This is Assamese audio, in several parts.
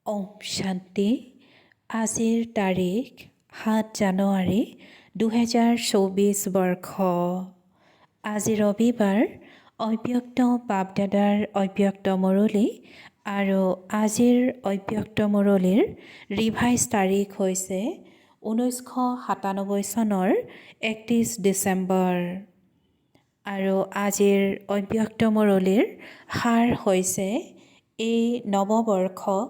ওম শান্তি। আজিৰ তাৰিখ 7 জানুৱাৰী 2024 বৰ্ষ। আজি ৰবিবাৰ। অব্যক্ত বাপদাদাৰ অব্যক্ত মুৰলী আৰু আজিৰ অব্যক্ত মুৰলীৰ ৰিভাইজ তাৰিখ হৈছে 1997 চনৰ 31 ডিচেম্বৰ আৰু আজিৰ অব্যক্ত মুৰলীৰ সাৰ হৈছে এই নৱবৰ্ষক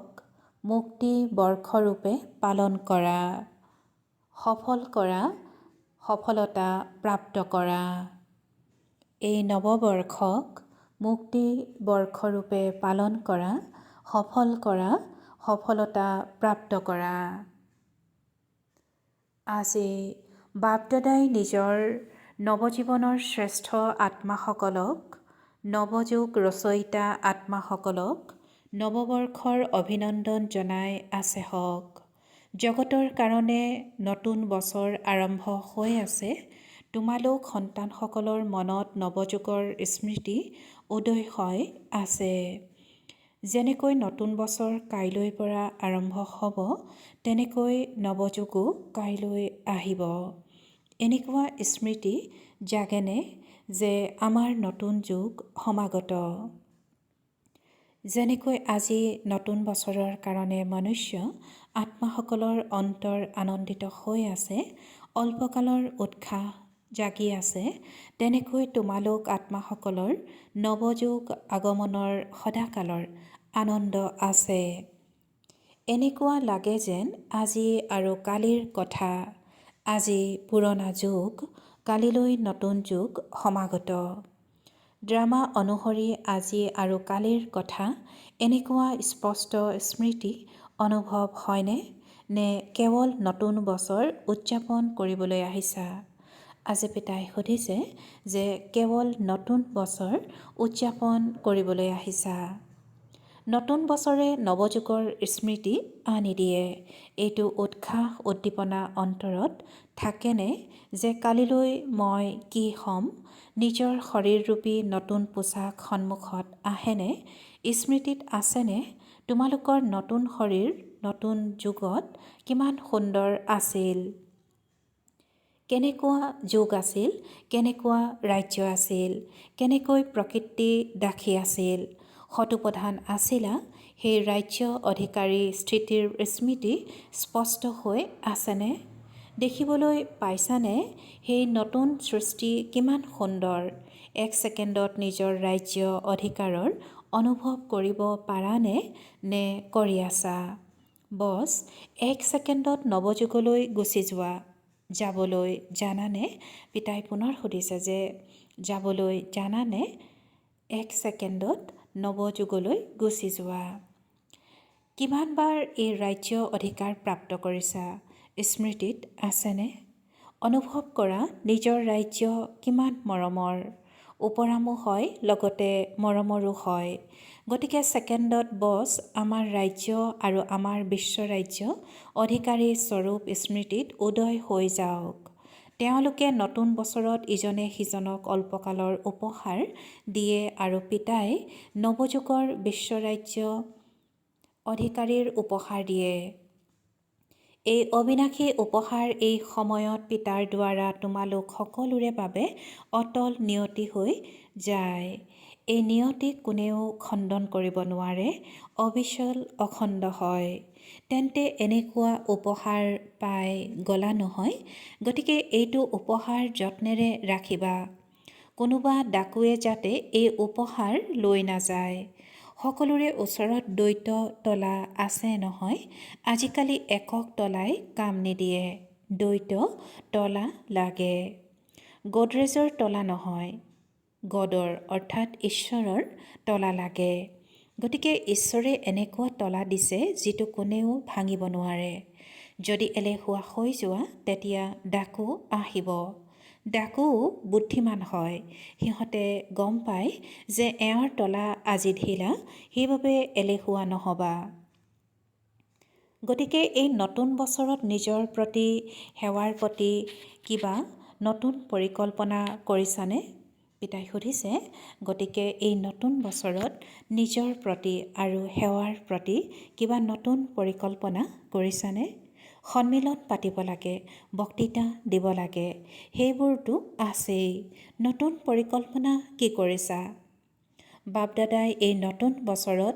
মুক্তি বৰ্ষৰূপে পালন কৰা, সফল কৰা, সফলতা প্ৰাপ্ত কৰা। এই নৱবৰ্ষক মুক্তি বৰ্ষৰূপে পালন কৰা, সফলতা প্ৰাপ্ত কৰা। আজি বাপদাদাই নিজৰ নৱজীৱনৰ শ্ৰেষ্ঠ আত্মাসকলক, নৱযুগ ৰচয়িতা আত্মাসকলক নৱবৰ্ষৰ অভিনন্দন জনাই আছে হওক। জগতৰ কাৰণে নতুন বছৰ আৰম্ভ হৈ আছে। তোমালোক সন্তানসকলৰ মনত নৱযুগৰ স্মৃতি উদয় হৈ আছে। যেনেকৈ নতুন বছৰ কাইলৈৰ পৰা আৰম্ভ হ'ব, তেনেকৈ নৱযুগো কাইলৈ আহিব। এনেকুৱা স্মৃতি জাগেনে যে আমাৰ নতুন যুগ সমাগত। যেনেকৈ আজি নতুন বছৰৰ কাৰণে মনুষ্য আত্মাসকলৰ অন্তৰ আনন্দিত হৈ আছে, অল্পকালৰ উৎসাহ জাগি আছে, তেনেকৈ তোমালোক আত্মাসকলৰ নৱযুগ আগমনৰ সদাকালৰ আনন্দ আছে। এনেকুৱা লাগে যেন আজি আৰু কালিৰ কথা, আজি পুৰণা যুগ, কালিলৈ নতুন যুগ সমাগত। ড্ৰামা অনুসৰি আজি আৰু কালিৰ কথা এনেকুৱা স্পষ্ট স্মৃতি অনুভৱ হয়নে, নে কেৱল নতুন বছৰ উদযাপন কৰিবলৈ আহিছা? আজি পিতাই সুধিছে যে কেৱল নতুন বছৰ উদযাপন কৰিবলৈ আহিছা। নতুন বছৰে নৱযুগৰ স্মৃতি আনি দিয়ে। এইটো উৎসাহ উদ্দীপনা অন্তৰত থাকেনে যে কালিলৈ মই কি হ'ম? নিজৰ শৰীৰৰূপী নতুন পোছাক সন্মুখত আহেনে? স্মৃতিত আছেনে তোমালোকৰ নতুন শৰীৰ নতুন যুগত কিমান সুন্দৰ আছিল? কেনেকুৱা যুগ আছিল, কেনেকুৱা ৰাজ্য আছিল, কেনেকৈ প্ৰকৃতি দাসী আছিল, শতপ্ৰধান আছিলা। সেই ৰাজ্য অধিকাৰী স্থিতিৰ স্মৃতি স্পষ্ট হৈ আছেনে? দেখিবলৈ পাইছানে সেই নতুন সৃষ্টি কিমান সুন্দৰ? এক ছেকেণ্ডত নিজৰ ৰাজ্য অধিকাৰৰ অনুভৱ কৰিব পাৰানে, নে কৰি আছা? বছ এক ছেকেণ্ডত নৱযুগলৈ গুচি যোৱা। যাবলৈ জানানে? পিতাই পুনৰ সুধিছে যে যাবলৈ জানানে? এক ছেকেণ্ডত নৱযুগলৈ গুচি যোৱা। কিমানবাৰ এই ৰাজ্য অধিকাৰ প্ৰাপ্ত কৰিছা? স্মৃতিত আছেনে? অনুভৱ কৰা নিজৰ ৰাজ্য কিমান মৰমৰ। উপৰামো হয়, লগতে মৰমৰো হয়। গতিকে ছেকেণ্ডত বছ আমাৰ ৰাজ্য আৰু আমাৰ বিশ্ব ৰাজ্য অধিকাৰী স্বৰূপ স্মৃতিত উদয় হৈ যাওক। তেওঁলোকে নতুন বছৰত ইজনে সিজনক অল্পকালৰ উপহাৰ দিয়ে আৰু পিতাই নৱযুগৰ বিশ্ব ৰাজ্য অধিকাৰীৰ উপহাৰ দিয়ে। এই অবিনাশী উপহাৰ এই সময়ত পিতাৰ দ্বাৰা তোমালোক সকলোৰে বাবে অটল নিয়তি হৈ যায়। এই নিয়তিক কোনেও খণ্ডন কৰিব নোৱাৰে, অবিচল অখণ্ড হয়। তেন্তে এনেকুৱা উপহাৰ পাই গলা নহয়? গতিকে এইটো উপহাৰ যত্নেৰে ৰাখিবা। কোনোবা ডাকুৱে যাতে এই উপহাৰ লৈ নাযায়। সকলোৰে ওচৰত দ্বৈত তলা আছে নহয়? আজিকালি একক তলাই কাম নিদিয়ে, দ্বৈত তলা লাগে। গডৰেজৰ তলা নহয়, গডৰ অৰ্থাৎ ঈশ্বৰৰ তলা লাগে। গতিকে ঈশ্বৰে এনেকুৱা তলা দিছে যিটো কোনেও ভাঙিব নোৱাৰে। যদি এলেহুৱা হৈ যোৱা তেতিয়া ডাকু আহিব। ডাকুও বুদ্ধিমান হয়। সিহঁতে গম পায় যে এওঁৰ তলা আজি ঢিলা, সেইবাবে এলেহুৱা নহবা। গতিকে এই নতুন বছৰত নিজৰ প্ৰতি সেৱাৰ প্ৰতি কিবা নতুন পৰিকল্পনা কৰিছানে? পিতাই সুধিছে, গতিকে এই নতুন বছৰত নিজৰ প্ৰতি আৰু সেৱাৰ প্ৰতি কিবা নতুন পৰিকল্পনা কৰিছানে? সন্মিলন পাতিব লাগে, বক্তৃতা দিব লাগে, সেইবোৰতো আছেই। নতুন পৰিকল্পনা কি কৰিছা? বাপদাদাই এই নতুন বছৰত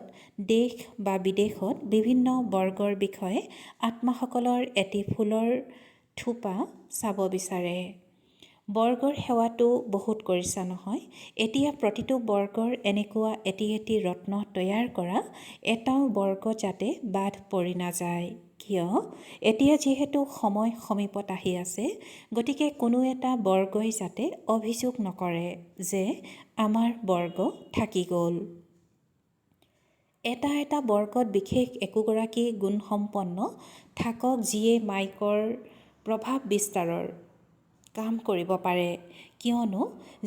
দেশ বা বিদেশত বিভিন্ন বৰ্গৰ বিষয়ে আত্মাসকলৰ এটি ফুলৰ থোপা চাব বিচাৰে। বৰ্গৰ সেৱাটো বহুত কৰিছা নহয়। এতিয়া প্ৰতিটো বৰ্গৰ এনেকুৱা এটি এটি ৰত্ন তৈয়াৰ কৰা, এটাও বৰ্গ যাতে বাদ পৰি নাযায়। কিয়? এতিয়া যিহেতু সময় সমীপত আহি আছে, গতিকে কোনো এটা বৰ্গই যাতে অভিযোগ নকৰে যে আমাৰ বৰ্গ থাকি গ'ল। এটা এটা বৰ্গত বিশেষ একোগৰাকী গুণসম্পন্ন থাকক যিয়ে মাইকৰ প্ৰভাৱ বিস্তাৰৰ কাম কৰিব পাৰে। কিয়নো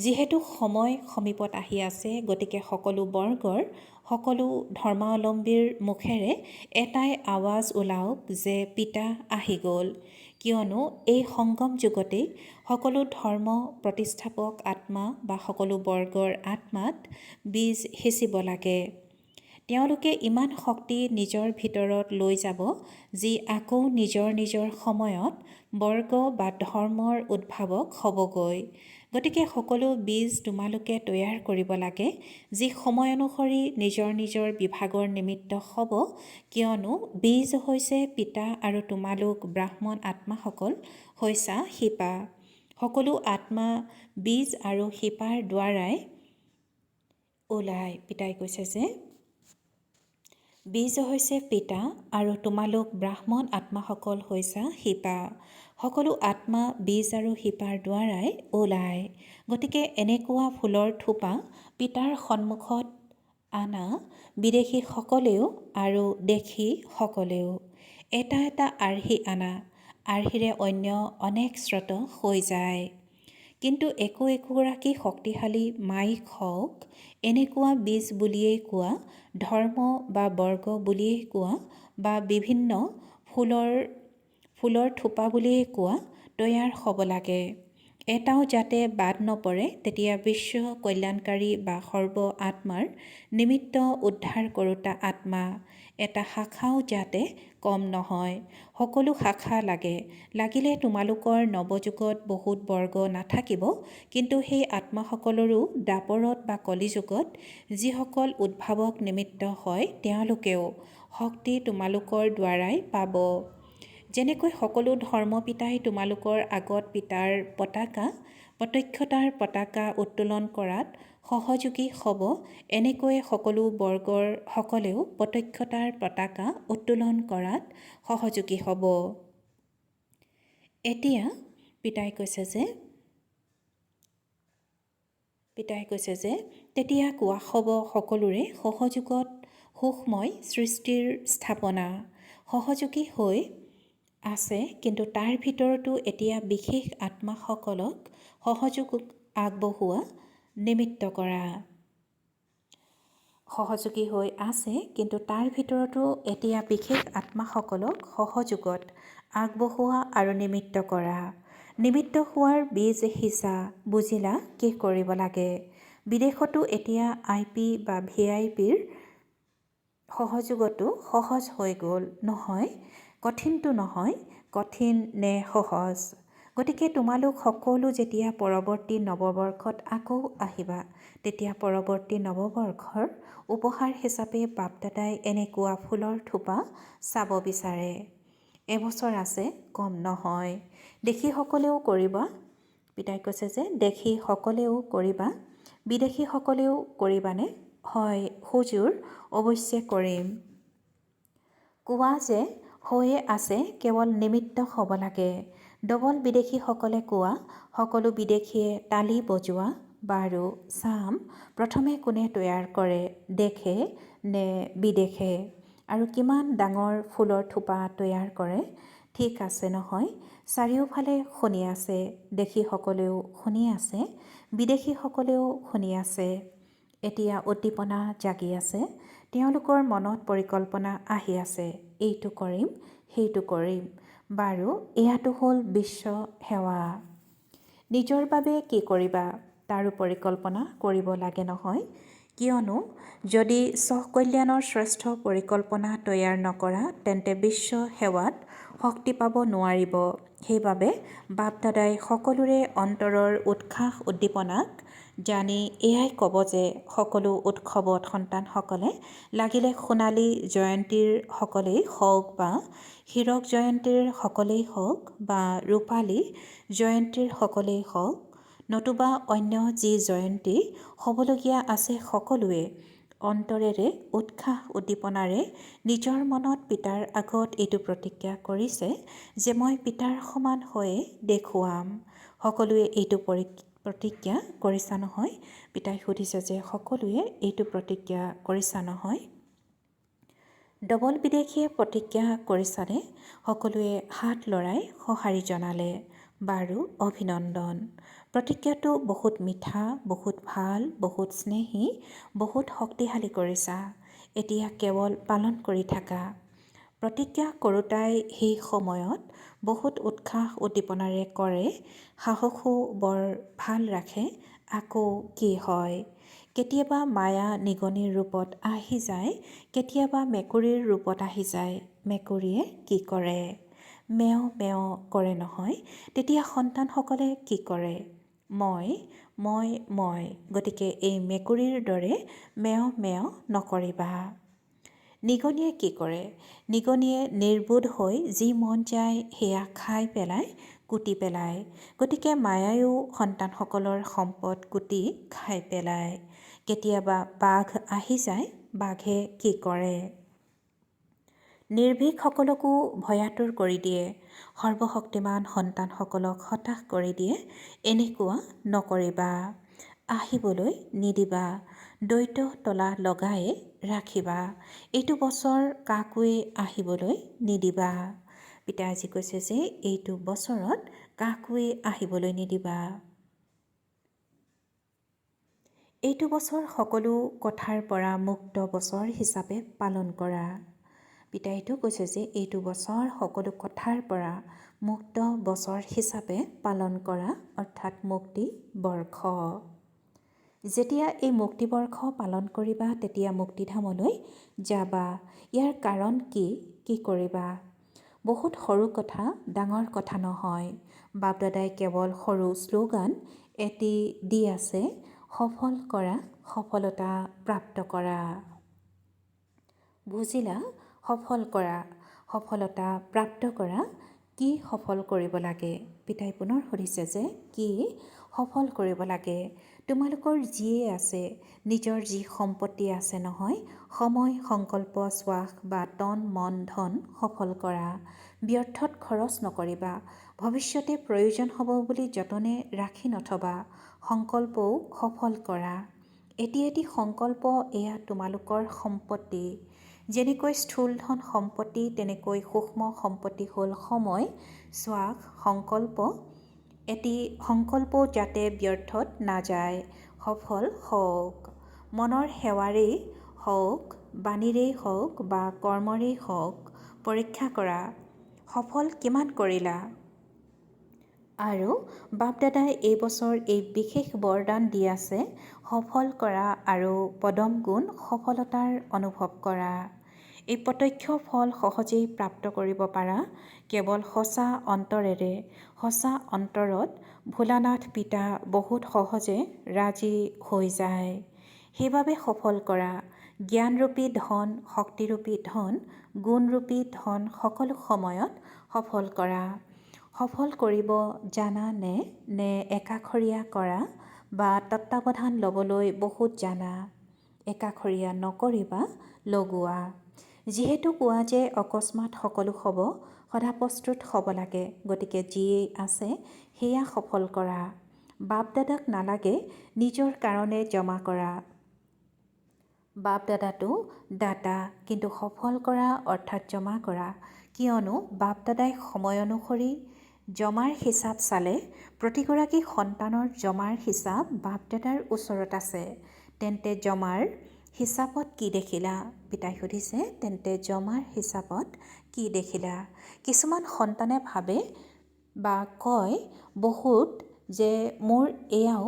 যিহেতু সময় সমীপত আহি আছে, গতিকে সকলো বৰ্গৰ, সকলো ধৰ্মাৱলম্বীৰ মুখেৰে এটাই আৱাজ ওলাওক যে পিতা আহি গ'ল। কিয়নো এই সংগম যুগতেই সকলো ধৰ্ম প্ৰতিষ্ঠাপক আত্মা বা সকলো বৰ্গৰ আত্মাত বীজ সিঁচিব লাগে। তেওঁলোকে ইমান শক্তি নিজৰ ভিতৰত লৈ যাব যি আকৌ নিজৰ নিজৰ সময়ত বৰ্গ বা ধৰ্মৰ উদ্ভাৱক হ'বগৈ। গতিকে সকলো বীজ তোমালোকে তৈয়াৰ কৰিব লাগে, যি সময় অনুসৰি নিজৰ নিজৰ বিভাগৰ নিমিত্ত হ'ব। কিয়নো বীজ হৈছে পিতা আৰু তোমালোক ব্ৰাহ্মণ আত্মাসকল হৈছা শিপা। সকলো আত্মা বীজ আৰু শিপাৰ দ্বাৰাই ওলায়। পিতাই কৈছে যে বীজ হৈছে পিতা আৰু তোমালোক ব্ৰাহ্মণ আত্মাসকল হৈছা শিপা। সকলো আত্মা বীজ আৰু শিপাৰ দ্বাৰাই ওলায়। গতিকে এনেকুৱা ফুলৰ থোপা পিতাৰ সন্মুখত আনা বিদেশীসকলেও আৰু দেশীসকলেও। এটা এটা আৰ্হি আনা, আৰ্হিৰে অন্য অনেক স্ৰোত হৈ যায়। কিন্তু একোগৰাকী শক্তিশালী মাইক হওক, এনেকুৱা বীজ বুলিয়েই কোৱা, ধৰ্ম বা বৰ্গ বুলিয়েই কোৱা, বা বিভিন্ন ফুলৰ থোপা বুলিয়েই কোৱা, তৈয়াৰ হ'ব লাগে। এটাও যাতে বাদ নপৰে। তেতিয়া বিশ্ব কল্যাণকাৰী বা সৰ্ব আত্মাৰ নিমিত্ত উদ্ধাৰ কৰোতা আত্মা এটা শাখাও যাতে কম নহয়। সকলো শাখা লাগে। লাগিলে তোমালোকৰ নৱযুগত বহুত বৰ্গ নাথাকিব, কিন্তু সেই আত্মাসকলৰো দাপৰত বা কলিযুগত যিসকল উদ্ভাৱক নিমিত্ত হয়, তেওঁলোকেও শক্তি তোমালোকৰ দ্বাৰাই পাব। যেনেকৈ সকলো ধৰ্মপিতাই তোমালোকৰ আগত পিতাৰ পতাকা, প্ৰত্যক্ষতাৰ পতাকা উত্তোলন কৰাত সহযোগী হ'ব, এনেকৈয়ে সকলো বৰ্গৰ সকলেও প্ৰত্যক্ষতাৰ পতাকা উত্তোলন কৰাত সহযোগী হ'ব। এতিয়া পিতাই কৈছে যে তেতিয়া কোৱা হ'ব সকলোৰে সহযোগত সুখময় সৃষ্টিৰ স্থাপনা। সহযোগী হৈ আছে, কিন্তু তাৰ ভিতৰতো এতিয়া বিশেষ আত্মাসকলক সহযোগ আগবঢ়োৱা নিমিত্ত কৰা। সহযোগী হৈ আছে, কিন্তু তাৰ ভিতৰতো এতিয়া বিশেষ আত্মাসকলক সহযোগত আগবঢ়োৱা আৰু নিমিত্ত কৰা। নিমিত্ত হোৱাৰ বীজ সিঁচা, বুজিলা কি কৰিব লাগে। বিদেশতো এতিয়া IP বা VIPৰ সহযোগতো সহজ হৈ গ'ল নহয়। কঠিনটো নহয়, কঠিন নে সহজ। গতিকে তোমালোক সকলো যেতিয়া পৰৱৰ্তী নৱবৰ্ষত আকৌ আহিবা, তেতিয়া পৰৱৰ্তী নৱবৰ্ষৰ উপহাৰ হিচাপে বাপদাদাই এনেকুৱা ফুলৰ থোপা চাব বিচাৰে। এবছৰ আছে, কম নহয়। দেশীসকলেও কৰিবা। পিতাই কৈছে যে দেশীসকলেও কৰিবা। বিদেশীসকলেও কৰিবানে? হয় হুজুৰ, অৱশ্যে কৰিম। কোৱা যে হৈয়ে আছে, কেৱল নিমিত্ত হ'ব লাগে। ডবল বিদেশীসকলে কোৱা, সকলো বিদেশীয়ে তালি বজোৱা। বাৰু চাম প্ৰথমে কোনে তৈয়াৰ কৰে, দেশে নে বিদেশে, আৰু কিমান ডাঙৰ ফুলৰ থোপা তৈয়াৰ কৰে। ঠিক আছে নহয়। চাৰিওফালে শুনি আছে। দেশীসকলেও শুনি আছে, বিদেশীসকলেও শুনি আছে। এতিয়া উদ্দীপনা জাগি আছে। তেওঁলোকৰ মনত পৰিকল্পনা আহি আছে, এইটো কৰিম, সেইটো কৰিম। বাৰু এয়াটো হ'ল বিশ্ব সেৱা। নিজৰ বাবে কি কৰিবা তাৰো পৰিকল্পনা কৰিব লাগে নহয়। কিয়নো যদি স্বকল্যাণৰ শ্ৰেষ্ঠ পৰিকল্পনা তৈয়াৰ নকৰা তেন্তে বিশ্ব সেৱাত শক্তি পাব নোৱাৰিব। সেইবাবে বাপ দাদাই সকলোৰে অন্তৰৰ উৎসাহ উদ্দীপনাক জানি এয়াই ক'ব যে সকলো উৎসৱত সন্তানসকলে লাগিলে সোণালী জয়ন্তীৰ সকলেই হওক বা হীৰক জয়ন্তীৰ সকলেই হওক বা ৰূপালী জয়ন্তীৰ সকলেই হওক নতুবা অন্য যি জয়ন্তী হ'বলগীয়া আছে সকলোৱে অন্তৰেৰে উৎসাহ উদ্দীপনাৰে নিজৰ মনত পিতাৰ আগত এইটো প্ৰতিজ্ঞা কৰিছে যে মই পিতাৰ সমান হৈয়ে দেখুৱাম। সকলোৱে এইটো প্ৰতিজ্ঞা কৰিছা নহয়? পিতাই সুধিছে যে সকলোৱে এইটো প্ৰতিজ্ঞা কৰিছা নহয়? ডবল বিদেশীয়ে প্ৰতিজ্ঞা কৰিছানে? সকলোৱে হাত লৰাই সঁহাৰি জনালে। বাৰু অভিনন্দন। প্ৰতিজ্ঞাটো বহুত মিঠা, বহুত ভাল, বহুত স্নেহী, বহুত শক্তিশালী কৰিছা। এতিয়া কেৱল পালন কৰি থাকা। প্ৰতিজ্ঞা কৰোঁতাই সেই সময়ত বহুত উৎসাহ উদ্দীপনাৰে কৰে, সাহসো বৰ ভাল ৰাখে। আকৌ কি হয়? কেতিয়াবা মায়া নিগনিৰ ৰূপত আহি যায়, কেতিয়াবা মেকুৰীৰ ৰূপত আহি যায়। মেকুৰীয়ে কি কৰে? মেও মেও কৰে নহয়। তেতিয়া সন্তানসকলে কি কৰে? মই। গতিকে এই মেকুৰীৰ দৰে মেও মেও নকৰিবা। নিগনিয়ে কি কৰে? নিগনিয়ে নিৰ্বোধ হৈ যি মন যায় সেয়া খাই পেলাই, কুটি পেলায়। গতিকে মায়ায়ো সন্তানসকলৰ সম্পদ কুটি খাই পেলায়। কেতিয়াবা বাঘ আহি যায়, বাঘে কি কৰে? নিৰ্ভীকসকলকো ভয়াতুৰ কৰি দিয়ে, সৰ্বশক্তিমান সন্তানসকলক হতাশ কৰি দিয়ে। এনেকুৱা নকৰিবা। আহিবলৈ নিদিবা। দ্বৈত তলা লগাই ৰাখিবা। এইটো বছৰ কাকোৱে আহিবলৈ নিদিবা। পিতাই আজি কৈছে যে এইটো বছৰত কাকোৱে আহিবলৈ নিদিবা। এইটো বছৰ সকলো কথাৰ পৰা মুক্ত বছৰ হিচাপে পালন কৰা। পিতাই এইটো কৈছে যে এইটো বছৰ সকলো কথাৰ পৰা মুক্ত বছৰ হিচাপে পালন কৰা, অৰ্থাৎ মুক্তি বৰ্ষ। যেতিয়া এই মুক্তিবৰ্ষ পালন কৰিবা তেতিয়া মুক্তিধামলৈ যাবা। ইয়াৰ কাৰণ কি কৰিবা? বহুত সৰু কথা, ডাঙৰ কথা নহয়। বাপদাদাই কেৱল সৰু শ্লোগান এটি দি আছে, সফল কৰা, সফলতা প্ৰাপ্ত কৰা। বুজিলা? সফল কৰা, সফলতা প্ৰাপ্ত কৰা। কি সফল কৰিব লাগে? পিতাই পুনৰ সুধিছে যে কি সফল কৰিব লাগে? তোমালোকৰ যিয়ে আছে, নিজৰ যি সম্পত্তি আছে নহয়, সময়, সংকল্প, শ্বাস বা তন মন ধন সফল কৰা। ব্যৰ্থত খৰচ নকৰিবা। ভৱিষ্যতে প্ৰয়োজন হ'ব বুলি যতনে ৰাখি নথবা। সংকল্পও সফল কৰা। এটি সংকল্প এয়া তোমালোকৰ সম্পত্তি। যেনেকৈ স্থূল ধন সম্পত্তি, তেনেকৈ সূক্ষ্ম সম্পত্তি হ'ল সময়, শ্বাস, সংকল্প। এটি সংকল্পও যাতে ব্যৰ্থত নাযায়, সফল হওক। মনৰ সেৱাৰেই হওক, বাণীৰেই হওক বা কৰ্মৰেই হওক পৰীক্ষা কৰা, সফল কিমান কৰিলা। আৰু বাপদাদাই এই বছৰ এই বিশেষ বৰদান দি আছে, সফল কৰা আৰু পদম গুণ সফলতাৰ অনুভৱ কৰা। এই প্ৰত্যক্ষ ফল সহজেই প্ৰাপ্ত কৰিব পাৰা কেৱল সঁচা অন্তৰেৰে। সঁচা অন্তৰত ভোলানাথ পিতা বহুত সহজে ৰাজি হৈ যায়। সেইবাবে সফল কৰা। জ্ঞানৰূপী ধন, শক্তিৰূপী ধন, গুণৰূপী ধন সকলো সময়ত সফল কৰা। সফল কৰিব জানা নে একাষৰীয়া কৰা বা তত্বাৱধান ল'বলৈ বহুত জানা? একাষৰীয়া নকৰিবা, লগোৱা। যিহেতু কোৱা যে অকস্মাত সকলো হ'ব, সদা প্ৰস্তুত হ'ব লাগে। গতিকে যিয়েই আছে সেয়া সফল কৰা। বাপ দাদাক নালাগে নিজৰ কাৰণে জমা কৰা। বাপ দাদাটো দাতা, কিন্তু সফল কৰা অৰ্থাৎ জমা কৰা। কিয়নো বাপ দাদাই সময় অনুসৰি জমাৰ হিচাপ চালে প্ৰতিগৰাকী সন্তানৰ জমাৰ হিচাপ বাপ দাদাৰ ওচৰত আছে। তেন্তে জমাৰ হিচাপত কি দেখিলা? পিতাই সুধিছে, তেন্তে জমাৰ হিচাপত কি দেখিলা? কিছুমান সন্তানে ভাবে বা কয় বহুত যে মোৰ এয়াও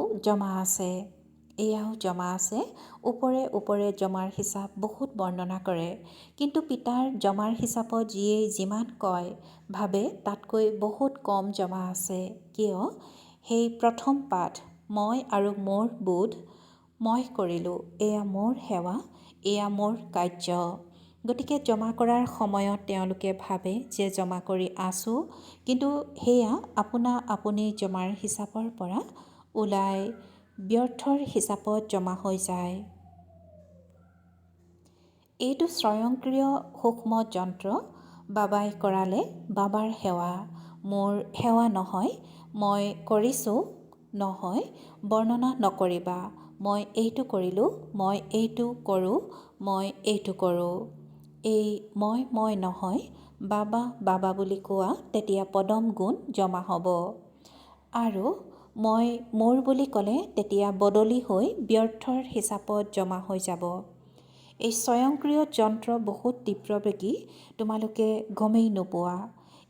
জমা আছে, ওপৰে ওপৰে জমাৰ হিচাপ বহুত বৰ্ণনা কৰে। কিন্তু পিতাৰ জমাৰ হিচাপত যিয়ে যিমান কয় ভাবে তাতকৈ বহুত কম জমা আছে। কিয়? সেই প্ৰথম পাঠ, মই আৰু মোৰ বোধ, মই কৰিলোঁ, এয়া মোৰ সেৱা, এয়া মোৰ কাৰ্য। গতিকে জমা কৰাৰ সময়ত তেওঁলোকে ভাবে যে জমা কৰি আছোঁ, কিন্তু সেয়া আপোনা আপুনি জমাৰ হিচাপৰ পৰা ওলাই ব্যৰ্থৰ হিচাপত জমা হৈ যায়। এইটো স্বয়ংক্ৰিয় সূক্ষ্ম যন্ত্ৰ। বাবাই কৰালে বাবাৰ সেৱা, মোৰ সেৱা নহয়। মই কৰিছোঁ নহয়, বৰ্ণনা নকৰিবা। মই এইটো কৰিলোঁ, মই এইটো কৰোঁ, মই এইটো কৰোঁ। এই মই নহয়, বাবা বাবা বুলি কোৱা তেতিয়া পদম গুণ জমা হ'ব। আৰু মই মোৰ বুলি ক'লে তেতিয়া বদলি হৈ ব্যৰ্থৰ হিচাপত জমা হৈ যাব। এই স্বয়ংক্ৰিয় যন্ত্ৰ বহুত তীব্ৰবেগী, তোমালোকে গমেই নোপোৱা।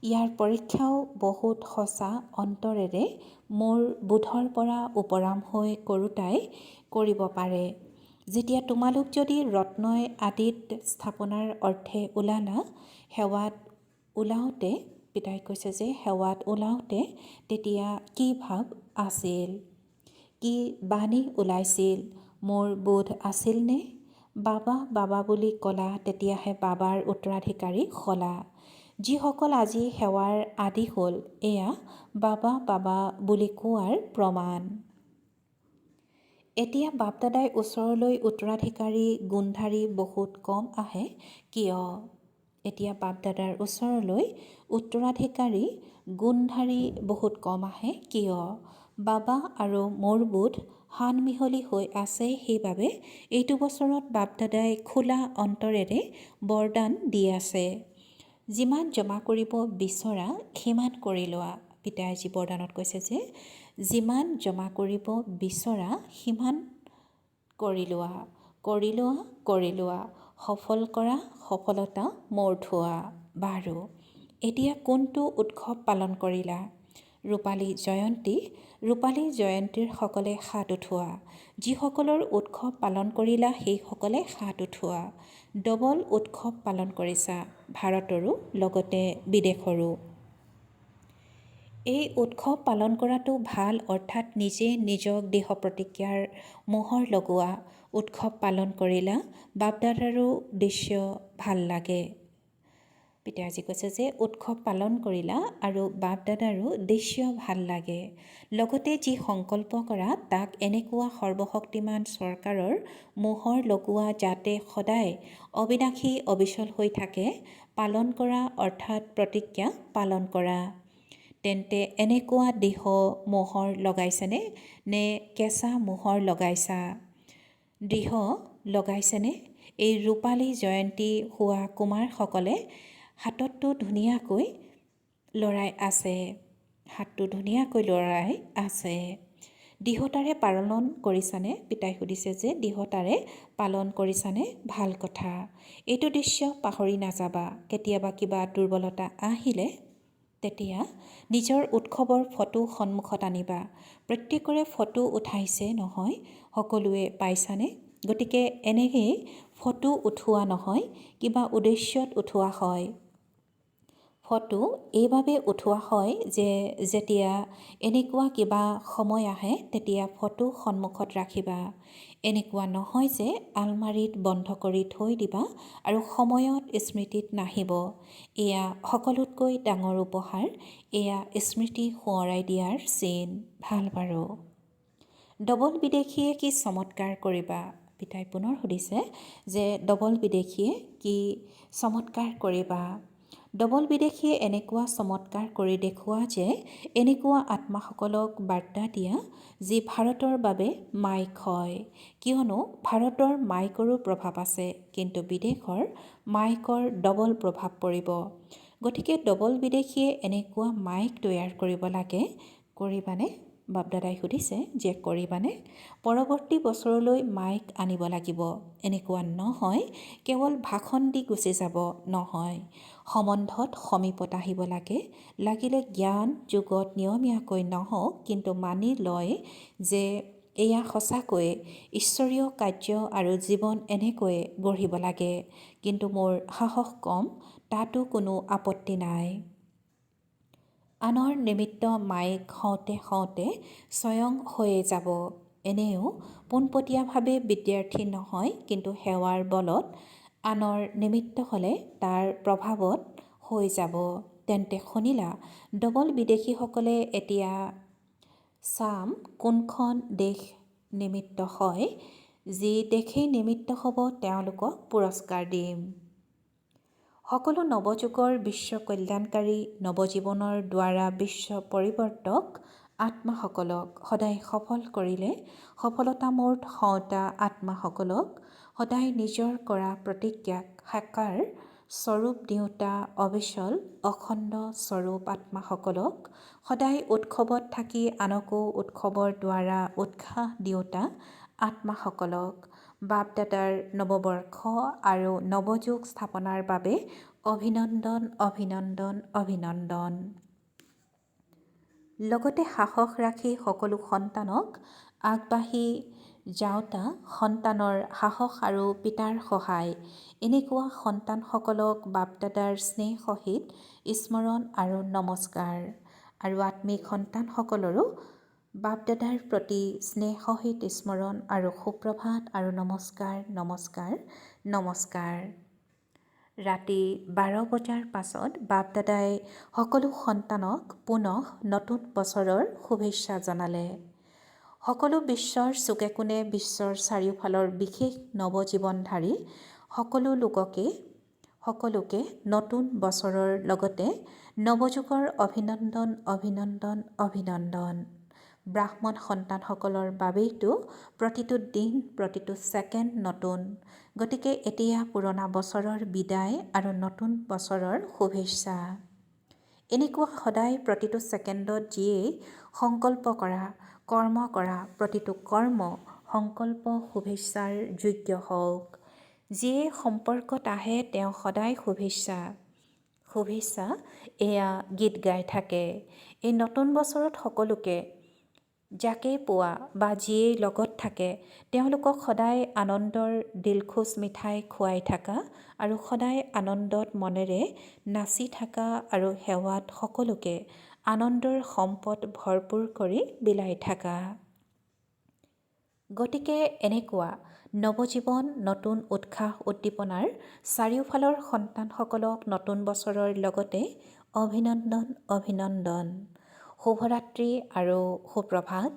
ইয়াৰ পৰীক্ষাও বহুত সঁচা অন্তৰেৰে মোৰ বোধৰ পৰা উপৰাম হৈ কৰোঁতাই কৰিব পাৰে। যেতিয়া তোমালোক যদি ৰত্নই আদিত স্থাপনাৰ অৰ্থে ওলালা, সেৱাত ওলাওঁতে, পিতাই কৈছে যে সেৱাত ওলাওঁতে তেতিয়া কি ভাৱ আছিল, কি বাণী ওলাইছিল, মোৰ বোধ আছিলনে? বাবা বাবা বুলি ক'লা, তেতিয়াহে বাবাৰ উত্তৰাধিকাৰী হ'লা। যিসকল আজি সেৱাৰ আদি হ'ল, এয়া বাবা বাবা বুলি কোৱাৰ প্ৰমাণ। এতিয়া বাপদাদাই ওচৰলৈ উত্তৰাধিকাৰী গুণধাৰী বহুত কম আহে। কিয়? এতিয়া বাপদাদাৰ ওচৰলৈ উত্তৰাধিকাৰী গুণধাৰী বহুত কম আহে। কিয়? বাবা আৰু মোৰ বোধ সান মিহলি হৈ আছে। সেইবাবে এইটো বছৰত বাপদাদাই খোলা অন্তৰেৰে বৰদান দি আছে। যিমান জমা কৰিব বিচৰা সিমান কৰি লোৱা। পিতাই আজি বৰদানত কৈছে যে যিমান জমা কৰিব বিচৰা সিমান কৰি লোৱা, সফল কৰা, সফলতা মোৰ থোৱা। বাৰু এতিয়া কোনটো উৎসৱ পালন কৰিলা? ৰূপালী জয়ন্তীৰ সকলে হাত উঠোৱা। যিসকলৰ উৎসৱ পালন কৰিলা সেইসকলে হাত উঠোৱা। ডবল উৎসৱ পালন কৰিছা, ভাৰতৰো লগতে বিদেশৰো। এই উৎসৱ পালন কৰাটো ভাল, অৰ্থাৎ নিজে নিজক দেহ প্ৰতিজ্ঞাৰ মোহৰ লগোৱা। উৎসৱ পালন কৰিলা, বাপদাদাৰো দৃশ্য ভাল লাগে। পিতাই আজি কৈছে যে উৎসৱ পালন কৰিলা আৰু বাপদাদাৰো দৃশ্য ভাল লাগে। লগতে যি সংকল্প কৰা তাক এনেকুৱা সৰ্বশক্তিমান চৰকাৰৰ মোহৰ লগোৱা যাতে সদায় অবিনাশী অবিচল হৈ থাকে। পালন কৰা অৰ্থাৎ প্ৰতিজ্ঞা পালন কৰা। তেন্তে এনেকুৱা দেহ মোহৰ লগাইছেনে, নে কেঁচা মোহৰ লগাইছা? দৃঢ় লগাইছেনে? এই ৰূপালী জয়ন্তী হোৱা কুমাৰসকলে হাতটো ধুনীয়াকৈ লৰাই আছে। দৃঢ়তাৰে পালন কৰিছানে? পিতাই সুধিছে যে দৃঢ়তাৰে পালন কৰিছানে? ভাল কথা। এইটো দৃশ্য পাহৰি নাযাবা। কেতিয়াবা কিবা দুৰ্বলতা আহিলে তেতিয়া নিজৰ উৎসৱৰ ফটো সন্মুখত আনিবা। প্ৰত্যেকৰে ফটো উঠাইছে নহয়, সকলোৱে পাইছানে? গতিকে এনেকৈ ফটো উঠোৱা নহয়, কিবা উদ্দেশ্যত উঠোৱা হয়। ফটো এইবাবে উঠোৱা হয় যে যেতিয়া এনেকুৱা কিবা সময় আহে তেতিয়া ফটো সন্মুখত ৰাখিবা। এনেকুৱা নহয় যে আলমাৰিত বন্ধ কৰি থৈ দিবা আৰু সময়ত স্মৃতিত নাহিব। এয়া সকলোতকৈ ডাঙৰ উপহাৰ। এয়া স্মৃতি সোঁৱৰাই দিয়াৰ চিন। ভাল বাৰু। ডবল বিদেশীয়ে কি চমৎকাৰ কৰিবা? পিতাই পুনৰ সুধিছে যে ডবল বিদেশীয়ে কি চমৎকাৰ কৰিবা? ডবল বিদেশীয়ে এনেকুৱা চমৎকাৰ কৰি দেখুওৱা যে এনেকুৱা আত্মাসকলক বাৰ্তা দিয়া যি ভাৰতৰ বাবে মাইক হয়। কিয়নো ভাৰতৰ মাইকৰো প্ৰভাৱ আছে, কিন্তু বিদেশৰ মাইকৰ ডবল প্ৰভাৱ পৰিব। গতিকে ডবল বিদেশীয়ে এনেকুৱা মাইক তৈয়াৰ কৰিব লাগে। কৰিবানে? বাপদাদাই সুধিছে যে কৰিবানে? পৰৱৰ্তী বছৰলৈ মাইক আনিব লাগিব। এনেকুৱা নহয় কেৱল ভাষণ দি গুচি যাব নহয়, সম্বন্ধত সমীপত আহিব লাগে। লাগিলে জ্ঞান যুগত নিয়মীয়াকৈ নহওক, কিন্তু মানি লয় যে এয়া সঁচাকৈয়ে ঈশ্বৰীয় কাৰ্য আৰু জীৱন এনেকৈয়ে গঢ়িব লাগে। কিন্তু মোৰ সাহস কম, তাতো কোনো আপত্তি নাই। আনৰ নিমিত্ত মাইক হওঁতে হওঁতে স্বয়ং হৈয়ে যাব। এনেও পোনপটীয়াভাৱে বিদ্যাৰ্থী নহয়, কিন্তু সেৱাৰ বলত আনৰ নিমিত্ত হ'লে তাৰ প্ৰভাৱত হৈ যাব। তেন্তে শুনিলা, ডবল বিদেশীসকলে এতিয়া চাম কোনখন দেশ নিমিত্ত হয়। যি দেশেই নিমিত্ত হ'ব তেওঁলোকক পুৰস্কাৰ দিম। সকলো নৱযুগৰ বিশ্ব কল্যাণকাৰী নৱজীৱনৰ দ্বাৰা বিশ্ব পৰিৱৰ্তক আত্মাসকলক সদায় সফল কৰিলে সফলতামূৰ্ত হওঁতা আত্মাসকলক সদায় নিজৰ কৰা প্ৰতিজ্ঞাক সাকাৰ স্বৰূপ দিওঁতা অবিচল অখণ্ড স্বৰূপ আত্মাসকলক সদায় উৎসৱত থাকি আনকো উৎসৱৰ দ্বাৰা উৎসাহ দিওঁতা আত্মাসকলক বাপদাদাৰ নৱবৰ্ষ আৰু নৱযুগ স্থাপনাৰ বাবে অভিনন্দন, অভিনন্দন, অভিনন্দন। লগতে সাহস ৰাখি সকলো সন্তানক আগবাঢ়ি যাওঁতা সন্তানৰ সাহস আৰু পিতাৰ সহায়, এনেকুৱা সন্তানসকলক বাপদাদাৰ স্নেহ সহিত স্মৰণ আৰু নমস্কাৰ। আৰু আত্মিক সন্তানসকলৰো বাপদাদাৰ প্ৰতি স্নেহ সহিত স্মৰণ আৰু সুপ্ৰভাত আৰু নমস্কাৰ, নমস্কাৰ, নমস্কাৰ। ৰাতি 12 বজাৰ পাছত বাপদাদাই সকলো সন্তানক পুনঃ নতুন বছৰৰ শুভেচ্ছা জনালে। সকলো বিশ্বৰ চুকে কোণে বিশ্বৰ চাৰিওফালৰ বিশেষ নৱজীৱনধাৰী সকলোকে নতুন বছৰৰ লগতে নৱযুগৰ অভিনন্দন, অভিনন্দন, অভিনন্দন। ব্ৰাহ্মণ সন্তানসকলৰ বাবেইতো প্ৰতিটো দিন প্ৰতিটো ছেকেণ্ড নতুন। গতিকে এতিয়া পুৰণা বছৰৰ বিদায় আৰু নতুন বছৰৰ শুভেচ্ছা। এনেকুৱা সদায় প্ৰতিটো ছেকেণ্ডত যিয়েই সংকল্প কৰা, কৰ্ম কৰা, প্ৰতিটো কৰ্ম সংকল্প শুভেচ্ছাৰ যোগ্য হওক। যিয়ে সম্পৰ্কত আহে তেওঁ সদায় শুভেচ্ছা শুভেচ্ছা এয়া গীত গাই থাকে। এই নতুন বছৰত সকলোকে যাকেই পোৱা বা যিয়েই লগত থাকে তেওঁলোকক সদায় আনন্দৰ দিলখুচ মিঠাই খুৱাই থাকা আৰু সদায় আনন্দত মনেৰে নাচি থাকা আৰু সেৱাত সকলোকে আনন্দৰ সম্পদ ভৰপূৰ কৰি বিলাই থাকা। গতিকে এনেকুৱা নৱজীৱন, নতুন উৎসাহ উদ্দীপনাৰ চাৰিওফালৰ সন্তানসকলক নতুন বছৰৰ লগতে অভিনন্দন, অভিনন্দন। শুভৰাত্ৰি আৰু সুপ্ৰভাত।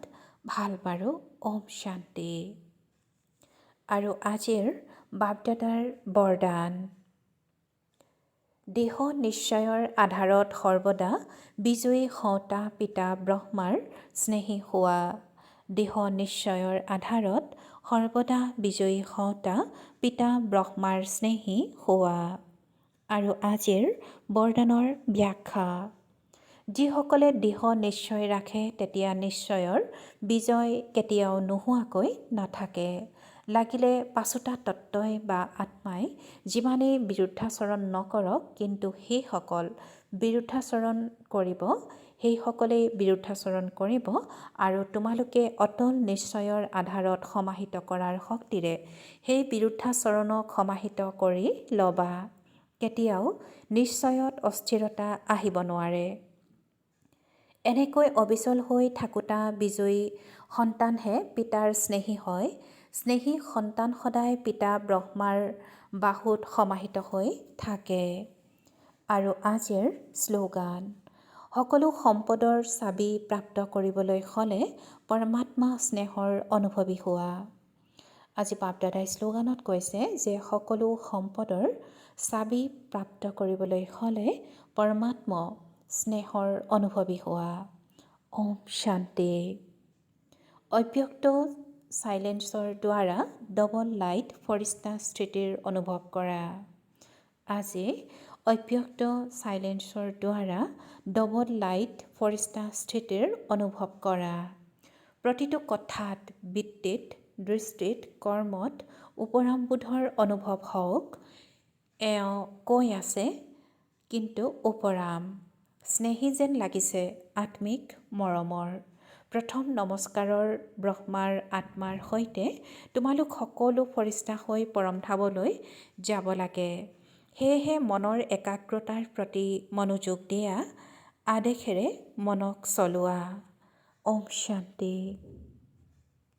ভাল বাৰু। ওম শান্তি। আৰু আজিৰ বাপদাদাৰ বৰদান। দেহ নিশ্চয়ৰ আধাৰত সৰ্বদা বিজয়ী হওঁতা পিতা ব্ৰহ্মাৰ স্নেহী হোৱা। দেহ নিশ্চয়ৰ আধাৰত সৰ্বদা বিজয়ী হওঁতা পিতা ব্ৰহ্মাৰ স্নেহী হোৱা। আৰু আজিৰ বৰদানৰ ব্যাখ্যা। যিসকলে দেহ নিশ্চয় ৰাখে তেতিয়া নিশ্চয়ৰ বিজয় কেতিয়াও নোহোৱাকৈ নাথাকে। লাগিলে পাঁচোটা তত্ত্বই বা আত্মাই যিমানেই বিৰুদ্ধাচৰণ নকৰক, কিন্তু সেইসকলেই বিৰুদ্ধাচৰণ কৰিব আৰু তোমালোকে অটল নিশ্চয়ৰ আধাৰত সমাহিত কৰাৰ শক্তিৰে সেই বিৰুদ্ধাচৰণক সমাহিত কৰি ল'বা। কেতিয়াও নিশ্চয়ত অস্থিৰতা আহিব নোৱাৰে। এনেকৈ অবিচল হৈ থাকোঁতা বিজয়ী সন্তানহে পিতাৰ স্নেহী হয়। স্নেহী সন্তান সদায় পিতা ব্ৰহ্মাৰ বাহুত সমাহিত হৈ থাকে। আৰু আজিৰ শ্লোগান। সকলো সম্পদৰ চাবি প্ৰাপ্ত কৰিবলৈ হ'লে পৰমাত্মা স্নেহৰ অনুভৱী হোৱা। আজি বাপদাদাই শ্লোগানত কৈছে যে সকলো সম্পদৰ চাবি প্ৰাপ্ত কৰিবলৈ হ'লে পৰমাত্মা স্নেহৰ অনুভৱী হোৱা। ওম শান্তি। অব্যক্ত চাইলেন্সৰ দ্বাৰা ডবল লাইট ফৰিষ্টা স্থিতিৰ অনুভৱ কৰা। আজি অব্যক্ত চাইলেন্সৰ দ্বাৰা ডবল লাইট ফৰিষ্টা স্থিতিৰ অনুভৱ কৰা। প্ৰতিটো কথাত, বৃত্তিত, দৃষ্টিত, কৰ্মত ওপৰামবোধৰ অনুভৱ হওক। এওঁ কৈ আছে কিন্তু ওপৰাম। স্নেহী যেন লাগিছে, আত্মিক মৰমৰ। প্ৰথম নমস্কাৰৰ ব্ৰহ্মাৰ আত্মাৰ সৈতে তোমালোক সকলো ফৰিষ্টা হৈ পৰমধামলৈ যাব লাগে। সেয়েহে মনৰ একাগ্ৰতাৰ প্ৰতি মনোযোগ দিয়া, আদেশেৰে মনক চলোৱা। ওম শান্তি।